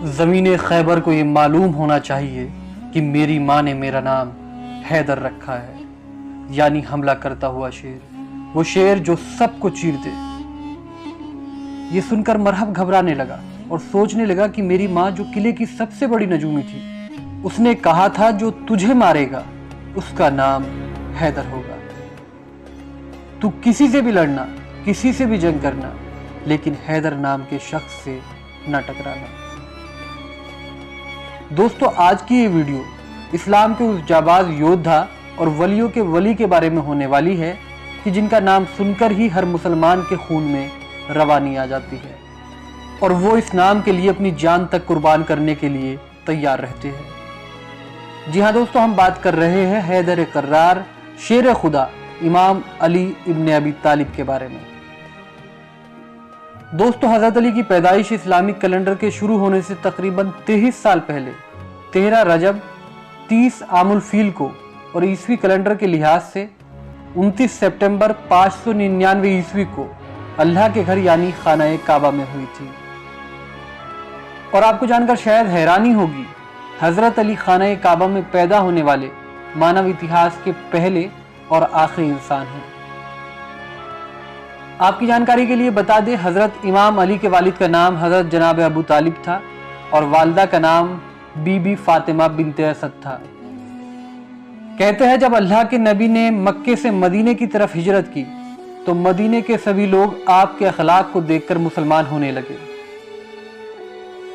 زمین خیبر کو یہ معلوم ہونا چاہیے کہ میری ماں نے میرا نام حیدر رکھا ہے، یعنی حملہ کرتا ہوا شیر، وہ شیر جو سب کو چیر دے۔ یہ سن کر مرحب گھبرانے لگا اور سوچنے لگا کہ میری ماں جو قلعے کی سب سے بڑی نجومی تھی، اس نے کہا تھا جو تجھے مارے گا اس کا نام حیدر ہوگا۔ تو کسی سے بھی لڑنا، کسی سے بھی جنگ کرنا، لیکن حیدر نام کے شخص سے نہ ٹکرانا۔ دوستو، آج کی یہ ویڈیو اسلام کے اس جاباز یودھا اور ولیوں کے ولی کے بارے میں ہونے والی ہے کہ جن کا نام سن کر ہی ہر مسلمان کے خون میں روانی آ جاتی ہے، اور وہ اس نام کے لیے اپنی جان تک قربان کرنے کے لیے تیار رہتے ہیں۔ جی ہاں دوستو، ہم بات کر رہے ہیں حیدر کرار، شیر خدا، امام علی ابن ابی طالب کے بارے میں۔ دوستو، حضرت علی کی پیدائش اسلامک کیلنڈر کے شروع ہونے سے تقریباً 23 سال پہلے 13 رجب 30 عام الفیل کو اور عیسوی کیلنڈر کے لحاظ سے 29 سپٹمبر 599 عیسوی کو اللہ کے گھر یعنی خانہ کعبہ میں ہوئی تھی۔ اور آپ کو جان کر شاید حیرانی ہوگی، حضرت علی خانہ کعبہ میں پیدا ہونے والے مانو اتہاس کے پہلے اور آخری انسان ہیں۔ آپ کی جانکاری کے لیے بتا دیں، حضرت امام علی کے والد کا نام حضرت جناب ابو طالب تھا اور والدہ کا نام بی بی فاطمہ بنت اسد تھا۔ کہتے ہیں جب اللہ کے نبی نے مکے سے مدینے کی طرف ہجرت کی تو مدینے کے سبھی لوگ آپ کے اخلاق کو دیکھ کر مسلمان ہونے لگے،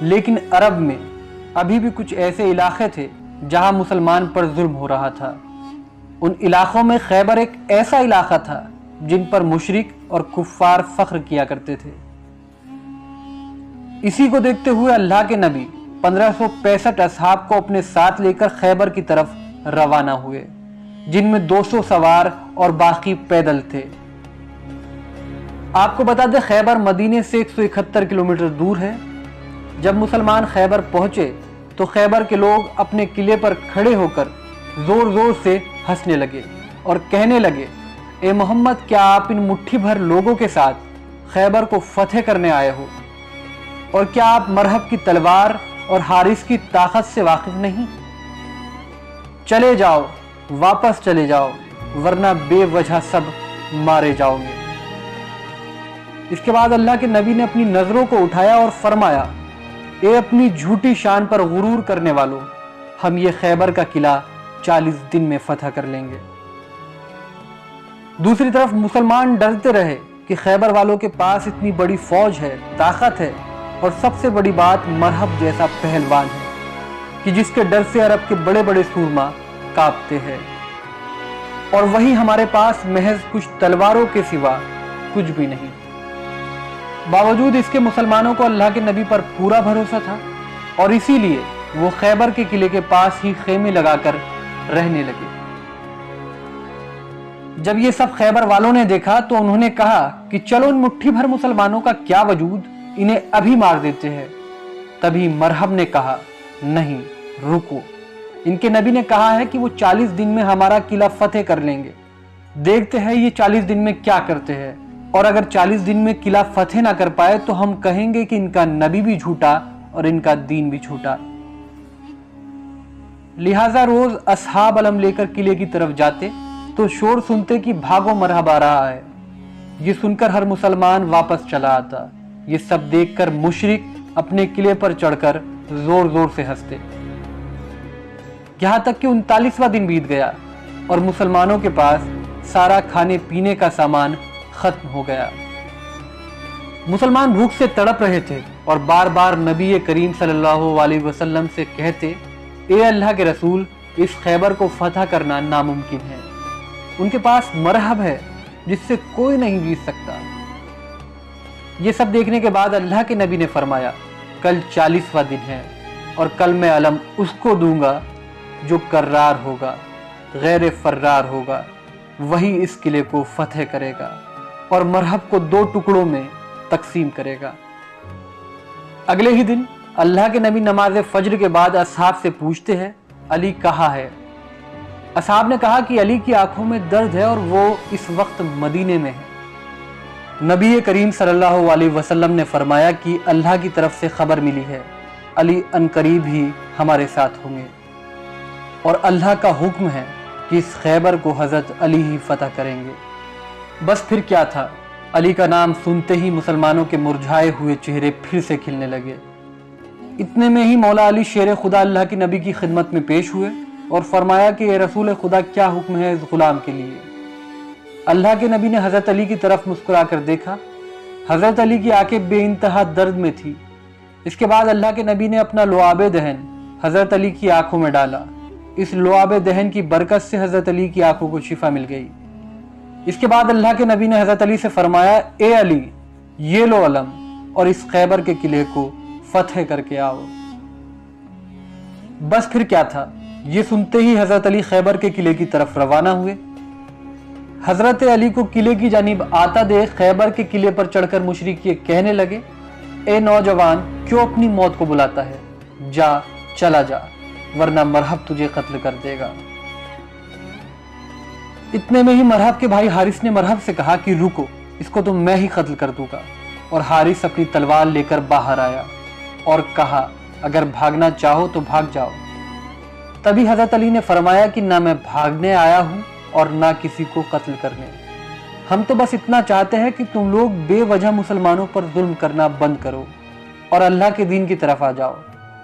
لیکن عرب میں ابھی بھی کچھ ایسے علاقے تھے جہاں مسلمان پر ظلم ہو رہا تھا۔ ان علاقوں میں خیبر ایک ایسا علاقہ تھا جن پر مشرک اور کفار فخر کیا کرتے تھے۔ اسی کو دیکھتے ہوئے اللہ کے نبی 1565 اصحاب کو اپنے ساتھ لے کر خیبر کی طرف روانہ ہوئے، جن میں 200 سوار اور باقی پیدل تھے۔ آپ کو بتا دیں خیبر مدینے سے 171 کلومیٹر دور ہے۔ جب مسلمان خیبر پہنچے تو خیبر کے لوگ اپنے قلعے پر کھڑے ہو کر زور زور سے ہنسنے لگے اور کہنے لگے، اے محمد، کیا آپ ان مٹھی بھر لوگوں کے ساتھ خیبر کو فتح کرنے آئے ہو؟ اور کیا آپ مرحب کی تلوار اور حارث کی طاقت سے واقف نہیں؟ چلے جاؤ، واپس چلے جاؤ، ورنہ بے وجہ سب مارے جاؤ گے۔ اس کے بعد اللہ کے نبی نے اپنی نظروں کو اٹھایا اور فرمایا، اے اپنی جھوٹی شان پر غرور کرنے والوں، ہم یہ خیبر کا قلعہ 40 دن میں فتح کر لیں گے۔ دوسری طرف مسلمان ڈرتے رہے کہ خیبر والوں کے پاس اتنی بڑی فوج ہے، طاقت ہے، اور سب سے بڑی بات مرحب جیسا پہلوان ہے کہ جس کے ڈر سے عرب کے بڑے بڑے سورما کانپتے ہیں، اور وہی ہمارے پاس محض کچھ تلواروں کے سوا کچھ بھی نہیں۔ باوجود اس کے مسلمانوں کو اللہ کے نبی پر پورا بھروسہ تھا، اور اسی لیے وہ خیبر کے قلعے کے پاس ہی خیمے لگا کر رہنے لگے۔ جب یہ سب خیبر والوں نے دیکھا تو انہوں نے کہا کہ چلو ان مٹھی بھر مسلمانوں کا کیا وجود، انہیں ابھی مار دیتے ہیں۔ تبھی مرحب نے کہا، نہیں، رکو، ان کے نبی نے کہا ہے کہ وہ 40 دن میں ہمارا قلعہ فتح کر لیں گے، دیکھتے ہیں یہ 40 دن میں کیا کرتے ہیں، اور اگر 40 دن میں قلعہ فتح نہ کر پائے تو ہم کہیں گے کہ ان کا نبی بھی جھوٹا اور ان کا دین بھی جھوٹا۔ لہٰذا روز اصحاب علم لے کر قلعے کی طرف جاتے تو شور سنتے کہ بھاگو، مرحب آ رہا ہے۔ یہ سن کر ہر مسلمان واپس چلا آتا۔ یہ سب دیکھ کر مشرک اپنے قلعے پر چڑھ کر زور زور سے ہنستے، یہاں تک کہ 39واں دن بیت گیا اور مسلمانوں کے پاس سارا کھانے پینے کا سامان ختم ہو گیا۔ مسلمان بھوک سے تڑپ رہے تھے اور بار بار نبی کریم صلی اللہ علیہ وسلم سے کہتے، اے اللہ کے رسول، اس خیبر کو فتح کرنا ناممکن ہے، ان کے پاس مرحب ہے جس سے کوئی نہیں جیت سکتا۔ یہ سب دیکھنے کے بعد اللہ کے نبی نے فرمایا، کل 40واں دن ہے اور کل میں علم اس کو دوں گا جو کرار ہوگا، غیر فرار ہوگا، وہی اس قلعے کو فتح کرے گا اور مرحب کو 2 ٹکڑوں میں تقسیم کرے گا۔ اگلے ہی دن اللہ کے نبی نماز فجر کے بعد اصحاب سے پوچھتے ہیں، علی کہاں ہے؟ اصحاب نے کہا کہ علی کی آنکھوں میں درد ہے اور وہ اس وقت مدینے میں ہے۔ نبی کریم صلی اللہ علیہ وسلم نے فرمایا کہ اللہ کی طرف سے خبر ملی ہے अली अनकरीब ही हमारे साथ होंगे और अल्लाह का हुक्म है कि इस खैबर को हज़रत अली ही फतह करेंगे। बस फिर क्या था, अली का नाम सुनते ही मुसलमानों के मुरझाए हुए चेहरे फिर से खिलने लगे। इतने में ही मौला अली शेर खुदा अल्लाह के नबी की खिदमत में पेश हुए और फरमाया कि ये रसूल खुदा, क्या हुक्म है इस गुलाम के लिए। अल्लाह के नबी ने हज़रत अली की तरफ मुस्कुरा कर देखा। हज़रत अली की आंखें बेइंतहा दर्द में थी। इसके बाद अल्लाह के नबी ने अपना लुआब दहन हज़रत अली की आंखों में डाला। इस लुआब दहन की बरकत से हज़रत अली की आंखों को शिफा मिल गई। इसके बाद अल्लाह के नबी ने हज़रत अली से फरमाया, ए अली, ये लो अलम और इस खैबर के किले को फतह करके आओ। बस फिर क्या था, ये सुनते ही हज़रत अली खैबर के किले की तरफ रवाना हुए। हज़रत अली को किले की जानिब आता देख खैबर के किले पर चढ़कर मुशरिक ये कहने लगे, ए नौजवान, क्यों अपनी मौत को बुलाता है? जा, चला जा, वरना मरहब तुझे कत्ल कर देगा। इतने में ही मरहब के भाई हारिस ने मरहब से कहा कि रुको, इसको तो मैं ही कत्ल कर दूंगा। और हारिस अपनी तलवार लेकर बाहर आया और कहा, अगर भागना चाहो तो भाग जाओ। तभी हज़रत अली ने फरमाया कि ना मैं भागने आया हूं और ना किसी को कत्ल करने। हम तो बस इतना चाहते हैं कि तुम लोग बेवजह मुसलमानों पर जुल्म करना बंद करो और अल्लाह के दीन की तरफ आ जाओ,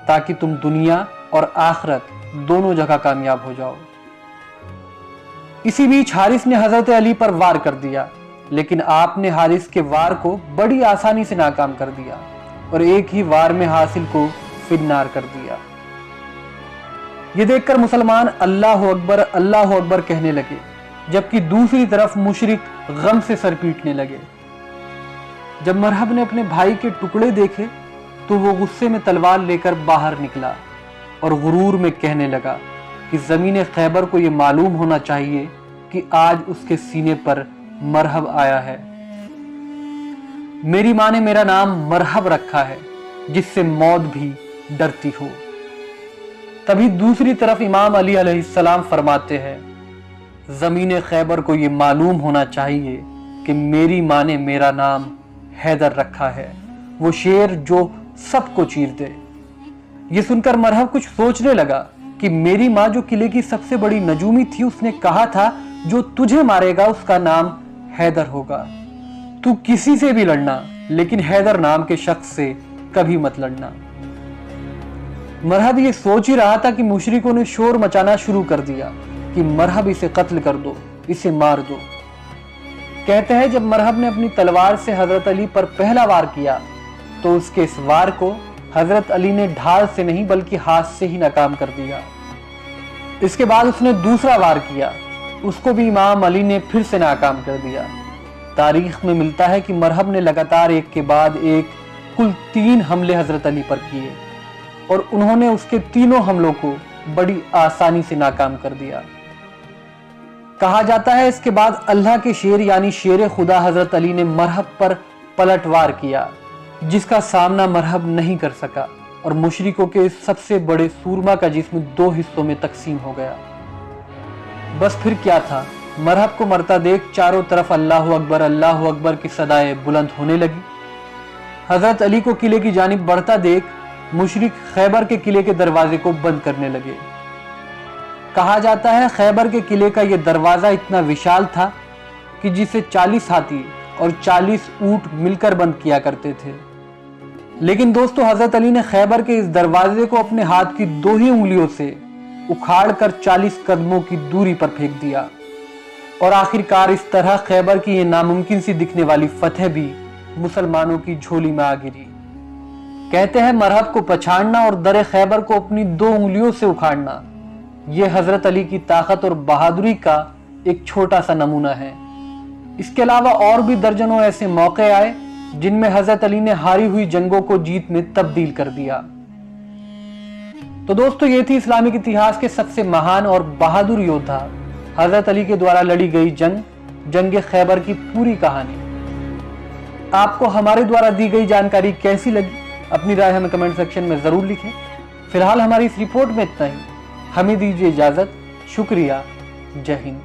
ताकि तुम दुनिया और आखिरत दोनों जगह कामयाब हो जाओ। इसी बीच हारिस ने हज़रत अली पर वार कर दिया, लेकिन आपने हारिस के वार को बड़ी आसानी से नाकाम कर दिया और एक ही वार में हासिल को फिन्नार कर दिया। ये देखकर मुसलमान अल्लाह अकबर कहने लगे, जबकि दूसरी तरफ मुशरिक गम से सर पीटने लगे। जब मरहब ने अपने भाई के टुकड़े देखे तो वो गुस्से में तलवार लेकर बाहर निकला और गुरूर में कहने लगा कि ज़मीन खैबर को ये मालूम होना चाहिए कि आज उसके सीने पर मरहब आया है। मेरी माँ ने मेरा नाम मरहब रखा है, जिससे मौत भी डरती हो। तभी दूसरी तरफ इमाम अली अलैहिस्सलाम फरमाते हैं, ज़मीन खैबर को ये मालूम होना चाहिए कि मेरी माँ ने मेरा नाम हैदर रखा है, वो शेर जो सबको चीर दे। ये सुनकर मरहब कुछ सोचने लगा कि मेरी माँ जो किले की सबसे बड़ी नजूमी थी, उसने कहा था जो तुझे मारेगा उसका नाम हैदर होगा। तू किसी से भी लड़ना, लेकिन हैदर नाम के शख्स से कभी मत लड़ना। मरहब ये सोच ही रहा था कि मुशरिकों ने शोर मचाना शुरू कर दिया कि मरहब इसे कत्ल कर दो, इसे मार दो। कहते हैं जब मरहब ने अपनी तलवार से हजरत अली पर पहला वार किया तो उसके इस वार को हजरत अली ने ढाल से नहीं बल्कि हाथ से ही नाकाम कर दिया। इसके बाद उसने दूसरा वार किया, उसको भी इमाम अली ने फिर से नाकाम कर दिया। तारीख में मिलता है कि मरहब ने लगातार एक के बाद एक कुल 3 हमले हजरत अली पर किए और उन्होंने उसके तीनों हमलों को बड़ी आसानी से नाकाम कर दिया। कहा जाता है इसके बाद अल्लाह के शेर यानी शेर खुदा हजरत अली ने मरहब पर पलटवार किया, जिसका सामना मरहब नहीं कर सका और मुशरिकों के सबसे बड़े सूरमा का जिस्म 2 हिस्सों में तकसीम हो गया। बस फिर क्या था, मरहब को मरता देख चारों तरफ अल्लाह अकबर की सदाएं बुलंद होने लगी। हजरत अली को किले की जानिब बढ़ता देख मुशरिक खैबर के किले के दरवाजे को बंद करने लगे। कहा जाता है खैबर के किले का यह दरवाजा इतना विशाल था कि जिसे 40 हाथी और 40 ऊंट मिलकर बंद किया करते थे। लेकिन दोस्तों, हजरत अली ने खैबर के इस दरवाजे को अपने हाथ की 2 ही उंगलियों से उखाड़कर 40 कदमों की दूरी पर फेंक दिया और आखिरकार इस तरह खैबर की यह नामुमकिन सी दिखने वाली फतह भी मुसलमानों की झोली में आ गिरी। कहते हैं मरहब को पछाड़ना और दर खैबर को अपनी 2 उंगलियों से उखाड़ना, यह हजरत अली की ताकत और बहादुरी का एक छोटा सा नमूना है। इसके अलावा और भी दर्जनों ऐसे मौके आए जिनमें हजरत अली ने हारी हुई जंगों को जीत में तब्दील कर दिया। तो दोस्तों, ये थी इस्लामिक इतिहास के सबसे महान और बहादुर योद्धा हजरत अली के द्वारा लड़ी गई जंग खैबर की पूरी कहानी। आपको हमारे द्वारा दी गई जानकारी कैसी लगी, अपनी राय हमें कमेंट सेक्शन में जरूर लिखें। फिलहाल हमारी इस रिपोर्ट में इतना ही। हमें दीजिए इजाजत। शुक्रिया। जय हिंद।